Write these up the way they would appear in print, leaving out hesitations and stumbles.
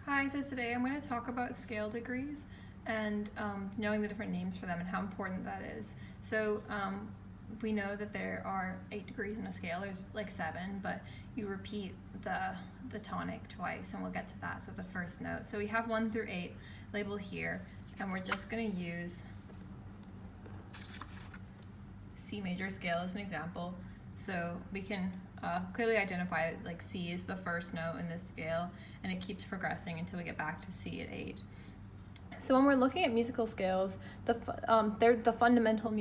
Hi, so today I'm going to talk about scale degrees and knowing the different names for them and how important that is. So we know that there are 8 degrees in a scale. There's like 7, but you repeat the tonic twice, and we'll get to that. So the first note. So we have 1 through 8 labeled here, and we're just going to use C major scale as an example. So we can clearly identify that like C is the first note in this scale, and it keeps progressing until we get back to C at 8. So when we're looking at musical scales, they're the fundamental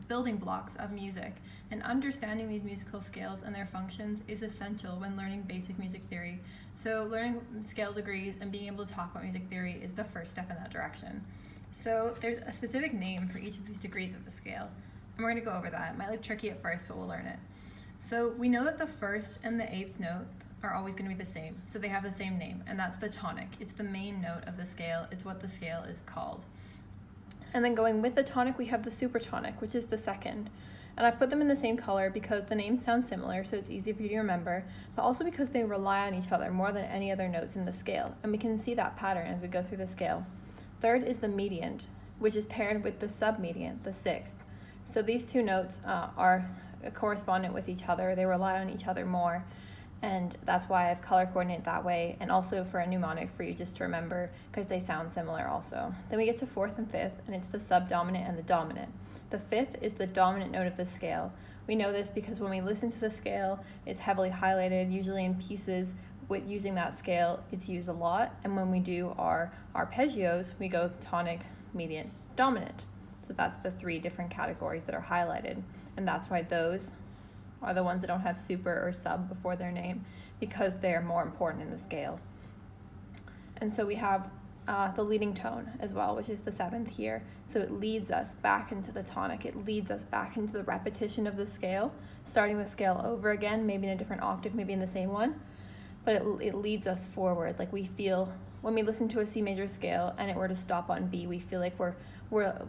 building blocks of music, and understanding these musical scales and their functions is essential when learning basic music theory. So learning scale degrees and being able to talk about music theory is the first step in that direction. So there's a specific name for each of these degrees of the scale, and we're going to go over that. It might look tricky at first, but we'll learn it. So we know that the first and the 8th note are always going to be the same. So they have the same name, and that's the tonic. It's the main note of the scale. It's what the scale is called. And then going with the tonic, we have the supertonic, which is the second. And I put them in the same color because the names sound similar, so it's easy for you to remember, but also because they rely on each other more than any other notes in the scale. And we can see that pattern as we go through the scale. Third is the mediant, which is paired with the submediant, the 6th. So these two notes are correspondent with each other. They rely on each other more, and that's why I've color coordinated that way, and also for a mnemonic for you just to remember because they sound similar also. Then we get to 4th and 5th, and it's the subdominant and the dominant. The 5th is the dominant note of the scale. We know this because when we listen to the scale, it's heavily highlighted, usually in pieces with using that scale. It's used a lot, and when we do our arpeggios, we go tonic, mediant, dominant. So that's the 3 different categories that are highlighted, and that's why those are the ones that don't have super or sub before their name, because they're more important in the scale. And so we have the leading tone as well, which is the 7th here. So it leads us back into the tonic. It leads us back into the repetition of the scale, starting the scale over again, maybe in a different octave, maybe in the same one, but it leads us forward. Like we feel when we listen to a C major scale and it were to stop on B, we feel like we're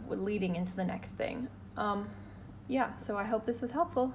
leading into the next thing. So I hope this was helpful.